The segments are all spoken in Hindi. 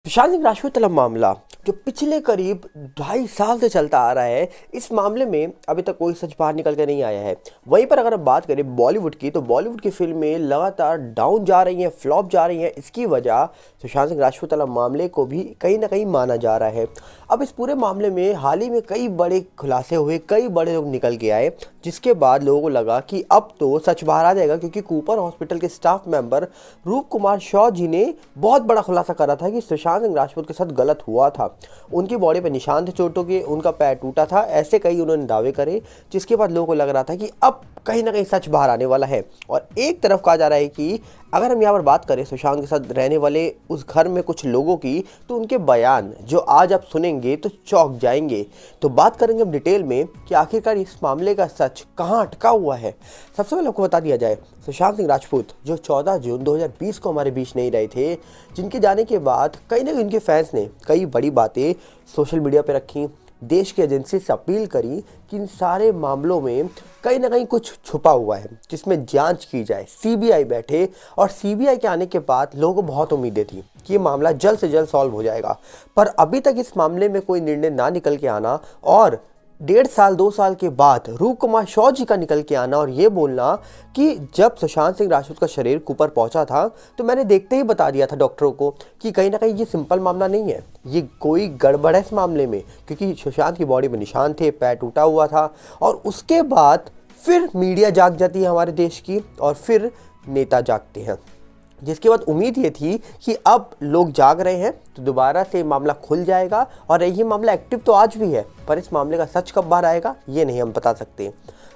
सुशांत सिंह राजपूत वाला मामला जो पिछले करीब 2.5 साल से चलता आ रहा है, इस मामले में अभी तक कोई सच बाहर निकल कर नहीं आया है। वहीं पर अगर हम बात करें बॉलीवुड की, तो बॉलीवुड की फिल्में लगातार डाउन जा रही हैं, फ्लॉप जा रही हैं। इसकी वजह सुशांत सिंह राजपूत वाला मामले को भी कहीं ना कहीं माना जा रहा है। अब इस पूरे मामले में हाल ही में कई बड़े खुलासे हुए, कई बड़े लोग निकल के आए, जिसके बाद लोगों को लगा कि अब तो सच बाहर आ जाएगा, क्योंकि कूपर हॉस्पिटल के स्टाफ मेंबर रूप कुमार शॉ जी ने बहुत बड़ा खुलासा करा था कि सुशांत सिंह राजपूत के साथ गलत हुआ था। उनकी बॉडी पे निशान थे चोटों के, उनका पैर टूटा था, ऐसे कई उन्होंने दावे करे, जिसके बाद लोगों को लग रहा था कि अब कहीं ना कहीं सच बाहर आने वाला है। और एक तरफ कहा जा रहा है कि अगर हम यहाँ पर बात करें सुशांत के साथ रहने वाले उस घर में कुछ लोगों की, तो उनके बयान जो आज आप सुनेंगे तो चौंक जाएंगे। तो बात करेंगे हम डिटेल में कि आखिरकार इस मामले का सच कहाँ अटका हुआ है। सबसे पहले आपको बता दिया जाए, सुशांत सिंह राजपूत जो 14 जून 2020 को हमारे बीच नहीं रहे थे, जिनके जाने के बाद कहीं ना कहीं उनके फैंस ने कई बड़ी बातें सोशल मीडिया पर रखी, देश की एजेंसी से अपील करी कि इन सारे मामलों में कहीं ना कहीं कुछ छुपा हुआ है, जिसमें जांच की जाए, सीबीआई बैठे। और सीबीआई के आने के बाद लोगों को बहुत उम्मीदें थी कि ये मामला जल्द से जल्द सॉल्व हो जाएगा, पर अभी तक इस मामले में कोई निर्णय ना निकल के आना, और 1.5 साल के बाद रूप कुमार शॉ जी का निकल के आना और ये बोलना कि जब सुशांत सिंह राजपूत का शरीर कूपर पहुंचा था, तो मैंने देखते ही बता दिया था डॉक्टरों को कि कहीं ना कहीं ये सिंपल मामला नहीं है, ये कोई गड़बड़ है इस मामले में, क्योंकि सुशांत की बॉडी में निशान थे, पैर टूटा हुआ था। और उसके बाद फिर मीडिया जाग जाती है हमारे देश की, और फिर नेता जागते हैं, जिसके बाद उम्मीद ये थी कि अब लोग जाग रहे हैं तो दोबारा से मामला खुल जाएगा। और ये मामला एक्टिव तो आज भी है, पर इस मामले का सच कब बाहर आएगा ये नहीं हम बता सकते।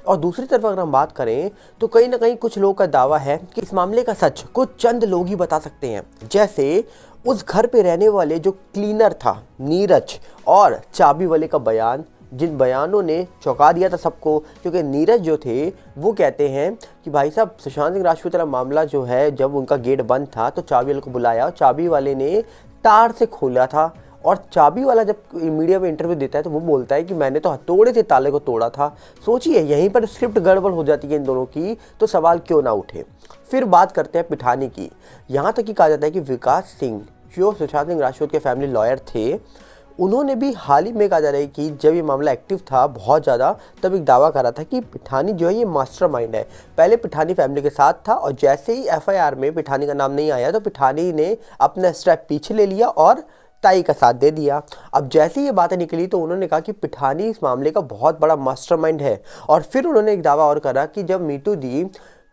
और दूसरी तरफ अगर हम बात करें, तो कहीं ना कहीं कुछ लोगों का दावा है कि इस मामले का सच कुछ चंद लोग ही बता सकते हैं। जैसे उस घर पे रहने वाले जो क्लीनर था नीरज, और चाबी वाले का बयान, जिन बयानों ने चौंका दिया था सबको। क्योंकि नीरज जो थे वो कहते हैं कि भाई साहब, सुशांत सिंह राजपूत वाला मामला जो है, जब उनका गेट बंद था तो चाबी वाले को बुलाया, और चाबी वाले ने तार से खोला था। और चाबी वाला जब मीडिया में इंटरव्यू देता है तो वो बोलता है कि मैंने तो हथौड़े से ताले को तोड़ा था। सोचिए, यहीं पर स्क्रिप्ट गड़बड़ हो जाती है इन दोनों की, तो सवाल क्यों ना उठे। फिर बात करते हैं पिठानी की। यहाँ तक कि कहा जाता है कि विकास सिंह जो सुशांत सिंह राजपूत के फैमिली लॉयर थे, उन्होंने भी हाल ही में कहा जा रहा है कि जब ये मामला एक्टिव था बहुत ज़्यादा, तब एक दावा करा था कि पिठानी जो है ये मास्टरमाइंड है। पहले पिठानी फैमिली के साथ था, और जैसे ही एफआईआर में पिठानी का नाम नहीं आया, तो पिठानी ने अपना स्टेप पीछे ले लिया और ताई का साथ दे दिया। अब जैसे ही ये बातें निकली, तो उन्होंने कहा कि पिठानी इस मामले का बहुत बड़ा मास्टरमाइंड है। और फिर उन्होंने एक दावा और करा कि जब मीतू दी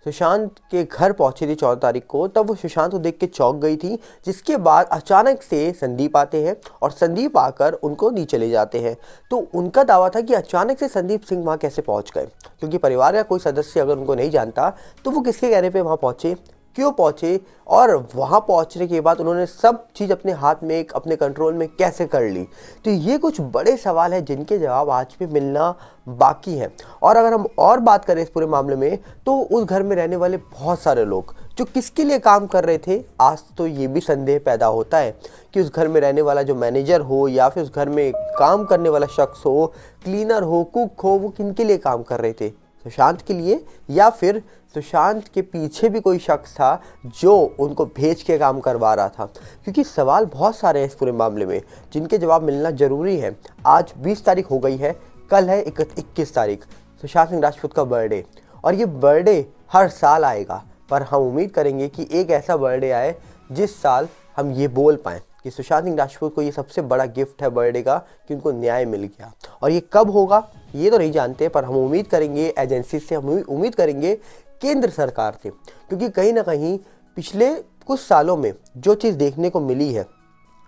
सुशांत के घर पहुंची थी 14 तारीख को, तब वो सुशांत को देख के चौंक गई थी। जिसके बाद अचानक से संदीप आते हैं, और संदीप आकर उनको नीचे ले जाते हैं। तो उनका दावा था कि अचानक से संदीप सिंह वहाँ कैसे पहुँच गए, क्योंकि परिवार का कोई सदस्य अगर उनको नहीं जानता तो वो किसके कहने पे वहाँ पहुँचे, क्यों पहुँचे, और वहाँ पहुँचने के बाद उन्होंने सब चीज़ अपने हाथ में, अपने कंट्रोल में कैसे कर ली। तो ये कुछ बड़े सवाल हैं जिनके जवाब आज भी मिलना बाकी हैं। और अगर हम और बात करें इस पूरे मामले में, तो उस घर में रहने वाले बहुत सारे लोग जो किसके लिए काम कर रहे थे, आज तो ये भी संदेह पैदा होता है कि उस घर में रहने वाला जो मैनेजर हो, या फिर उस घर में काम करने वाला शख्स हो, क्लीनर हो, कुक हो, वो किनके लिए काम कर रहे थे, सुशांत के लिए, या फिर सुशांत के पीछे भी कोई शख्स था जो उनको भेज के काम करवा रहा था। क्योंकि सवाल बहुत सारे हैं इस पूरे मामले में, जिनके जवाब मिलना ज़रूरी है। आज 20 तारीख हो गई है, कल है 21 तारीख, सुशांत सिंह राजपूत का बर्थडे। और ये बर्थडे हर साल आएगा, पर हम उम्मीद करेंगे कि एक ऐसा बर्थडे आए जिस साल हम ये बोल पाएँ कि सुशांत सिंह राजपूत को ये सबसे बड़ा गिफ्ट है बर्थडे का, कि उनको न्याय मिल गया। और ये कब होगा ये तो नहीं जानते, पर हम उम्मीद करेंगे एजेंसी से, हम उम्मीद करेंगे केंद्र सरकार से, क्योंकि कहीं ना कहीं पिछले कुछ सालों में जो चीज़ देखने को मिली है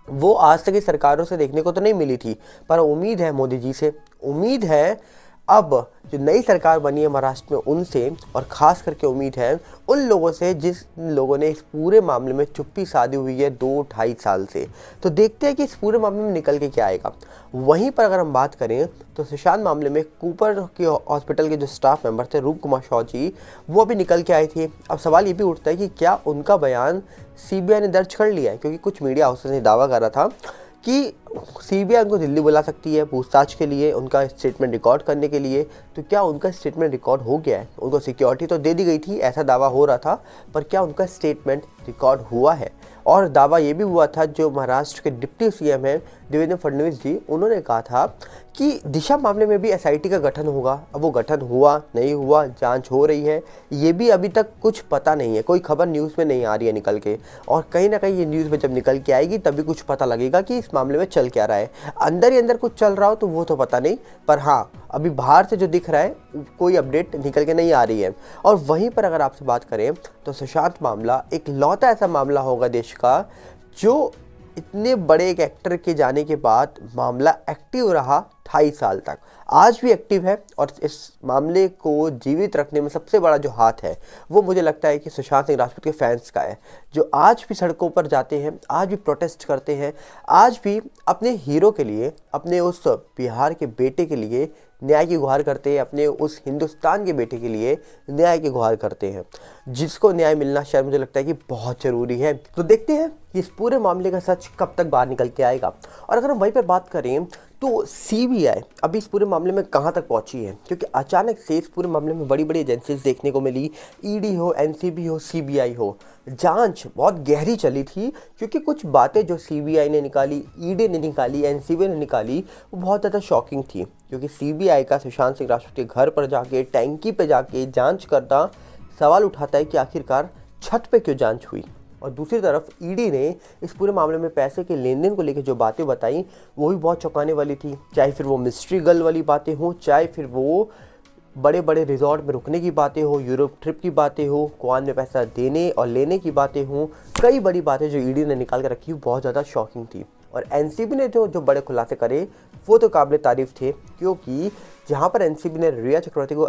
वो आज तक की सरकारों से देखने को तो नहीं मिली थी। पर उम्मीद है मोदी जी से, उम्मीद है अब जो नई सरकार बनी है महाराष्ट्र में उनसे, और ख़ास करके उम्मीद है उन लोगों से जिस लोगों ने इस पूरे मामले में चुप्पी साधी हुई है 2-2.5 साल से। तो देखते हैं कि इस पूरे मामले में निकल के क्या आएगा। वहीं पर अगर हम बात करें, तो सुशांत मामले में कूपर के हॉस्पिटल के जो स्टाफ मेंबर थे रूप कुमार शॉ जी, वो अभी निकल के आए थे। अब सवाल ये भी उठता है कि क्या उनका बयान सीबीआई ने दर्ज कर लिया है, क्योंकि कुछ मीडिया हाउसेस ने दावा करा था कि सीबीआई उनको दिल्ली बुला सकती है पूछताछ के लिए, उनका स्टेटमेंट रिकॉर्ड करने के लिए। तो क्या उनका स्टेटमेंट रिकॉर्ड हो गया है? उनको सिक्योरिटी तो दे दी गई थी, ऐसा दावा हो रहा था, पर क्या उनका स्टेटमेंट रिकॉर्ड हुआ है? और दावा ये भी हुआ था, जो महाराष्ट्र के डिप्टी सीएम हैं देवेंद्र फडणवीस जी, उन्होंने कहा था कि दिशा मामले में भी एसआईटी का गठन होगा। अब वो गठन हुआ नहीं हुआ, जांच हो रही है, ये भी अभी तक कुछ पता नहीं है, कोई खबर न्यूज़ में नहीं आ रही है निकल के। और कहीं ना कहीं ये न्यूज़ में जब निकल के आएगी तभी कुछ पता लगेगा कि इस मामले में चल क्या रहा है। अंदर ही अंदर कुछ चल रहा हो तो वो तो पता नहीं, पर हाँ अभी बाहर से जो दिख रहा है कोई अपडेट निकल के नहीं आ रही है। और वहीं पर अगर आपसे बात करें तो सुशांत मामला एक लौता ऐसा मामला होगा देश का जो इतने बड़े एक एक्टर के जाने के बाद मामला एक्टिव रहा 28 साल तक, आज भी एक्टिव है। और इस मामले को जीवित रखने में सबसे बड़ा जो हाथ है वो मुझे लगता है कि सुशांत सिंह राजपूत के फैंस का है, जो आज भी सड़कों पर जाते हैं, आज भी प्रोटेस्ट करते हैं, आज भी अपने हीरो के लिए, अपने उस बिहार के बेटे के लिए न्याय की गुहार करते हैं, अपने उस हिंदुस्तान के बेटे के लिए न्याय की गुहार करते हैं, जिसको न्याय मिलना शायद मुझे लगता है कि बहुत ज़रूरी है। तो देखते हैं कि इस पूरे मामले का सच कब तक बाहर निकल के आएगा। और अगर हम वहीं पर बात करें तो सीबीआई अभी इस पूरे मामले में कहाँ तक पहुंची है, क्योंकि अचानक से इस पूरे मामले में बड़ी बड़ी एजेंसीज देखने को मिली, ईडी हो, एनसीबी हो, सीबीआई हो। जांच बहुत गहरी चली थी, क्योंकि कुछ बातें जो सीबीआई ने निकाली, ईडी ने निकाली, एनसीबी ने निकाली, वो बहुत ज़्यादा शॉकिंग थी। क्योंकि सीबीआई का सुशांत सिंह राजपूत के घर पर जाके, टैंकी पे जाके जांच करना सवाल उठाता है कि आखिरकार छत पे क्यों जांच हुई। और दूसरी तरफ ईडी ने इस पूरे मामले में पैसे के लेन देन को लेकर जो बातें बताई वो भी बहुत चौंकाने वाली थी, चाहे फिर वो मिस्ट्री गर्ल वाली बातें हों, चाहे फिर वो बड़े बड़े रिजॉर्ट में रुकने की बातें हो, यूरोप ट्रिप की बातें हो, कुआन में पैसा देने और लेने की बातें हों। कई बड़ी बातें जो ईडी ने निकाल कर रखी बहुत ज़्यादा शॉकिंग थी। और एनसीबी ने जो बड़े खुलासे करे वो तो काबिल तारीफ थे, क्योंकि जहां पर एनसीबी ने रिया चक्रवर्ती को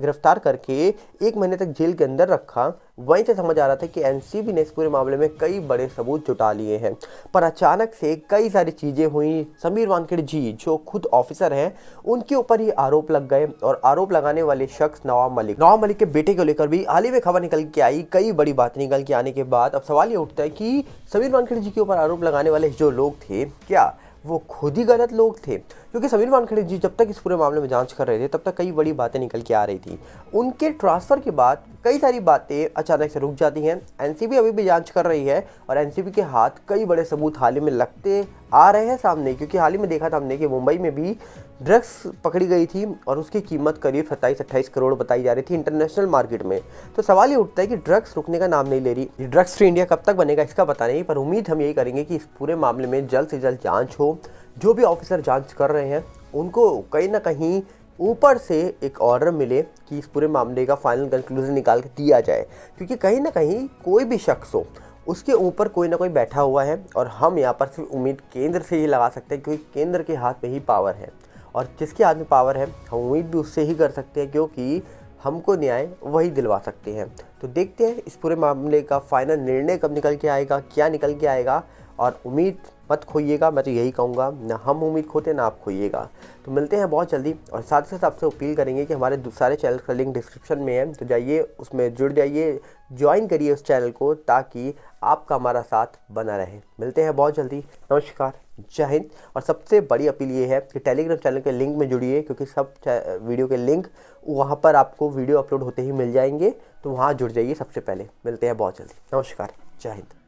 गिरफ्तार करके 1 महीने तक जेल के अंदर रखा, वहीं से समझ आ रहा था कि एनसीबी ने इस पूरे मामले में कई बड़े सबूत जुटा लिए हैं। पर अचानक से कई सारी चीज़ें हुई। समीर वानखेड़े जी जो खुद ऑफिसर हैं, उनके ऊपर ही आरोप लग गए। और आरोप लगाने वाले शख्स नवाब मलिक के बेटे को लेकर भी हाल ही में खबर निकल के आई। कई बड़ी बातें निकल के आने के बाद अब सवाल ये उठता है कि समीर वानखेड़े जी के ऊपर आरोप लगाने वाले जो लोग थे, क्या वो खुद ही गलत लोग थे? क्योंकि समीर वानखेड़े जी जब तक इस पूरे मामले में जांच कर रहे थे तब तक कई बड़ी बातें निकल के आ रही थी। उनके ट्रांसफ़र के बाद कई सारी बातें अचानक से रुक जाती हैं। एनसीबी अभी भी जांच कर रही है और एनसीबी के हाथ कई बड़े सबूत हाल ही में लगते आ रहे हैं सामने। क्योंकि हाल ही में देखा था हमने कि मुंबई में भी ड्रग्स पकड़ी गई थी और उसकी कीमत करीब 27-28 करोड़ बताई जा रही थी इंटरनेशनल मार्केट में। तो सवाल ये उठता है कि ड्रग्स रुकने का नाम नहीं ले रही। ये ड्रग्स फ्री इंडिया कब तक बनेगा इसका पता नहीं, पर उम्मीद हम यही करेंगे कि इस पूरे मामले में जल्द से जल्द जांच हो। जो भी ऑफिसर जांच कर रहे हैं उनको कहीं ना कहीं ऊपर से एक ऑर्डर मिले कि इस पूरे मामले का फाइनल कंक्लूजन निकाल के दिया जाए। क्योंकि कहीं ना कहीं कोई भी शख्स हो, उसके ऊपर कोई ना कोई बैठा हुआ है। और हम यहाँ पर सिर्फ उम्मीद केंद्र से ही लगा सकते हैं, क्योंकि केंद्र के हाथ में ही पावर है। और जिसके हाथ में पावर है हम उम्मीद भी उससे ही कर सकते हैं, क्योंकि हमको न्याय वही दिलवा सकते हैं। तो देखते हैं इस पूरे मामले का फाइनल निर्णय कब निकल के आएगा, क्या निकल के आएगा। और उम्मीद मत खोइएगा, मैं तो यही कहूँगा, ना हम उम्मीद खोते ना आप खोइएगा। तो मिलते हैं बहुत जल्दी। और साथ ही साथ आपसे अपील करेंगे कि हमारे सारे चैनल का लिंक डिस्क्रिप्शन में है, तो जाइए उसमें जुड़ जाइए, ज्वाइन करिए उस चैनल को, ताकि आपका हमारा साथ बना रहे। मिलते हैं बहुत जल्दी। नमस्कार, जय हिंद। और सबसे बड़ी अपील ये है कि टेलीग्राम चैनल के लिंक में जुड़िए, क्योंकि सब वीडियो के लिंक वहाँ पर आपको वीडियो अपलोड होते ही मिल जाएंगे, तो वहाँ जुड़ जाइए सबसे पहले। मिलते हैं बहुत जल्दी। नमस्कार, जय हिंद।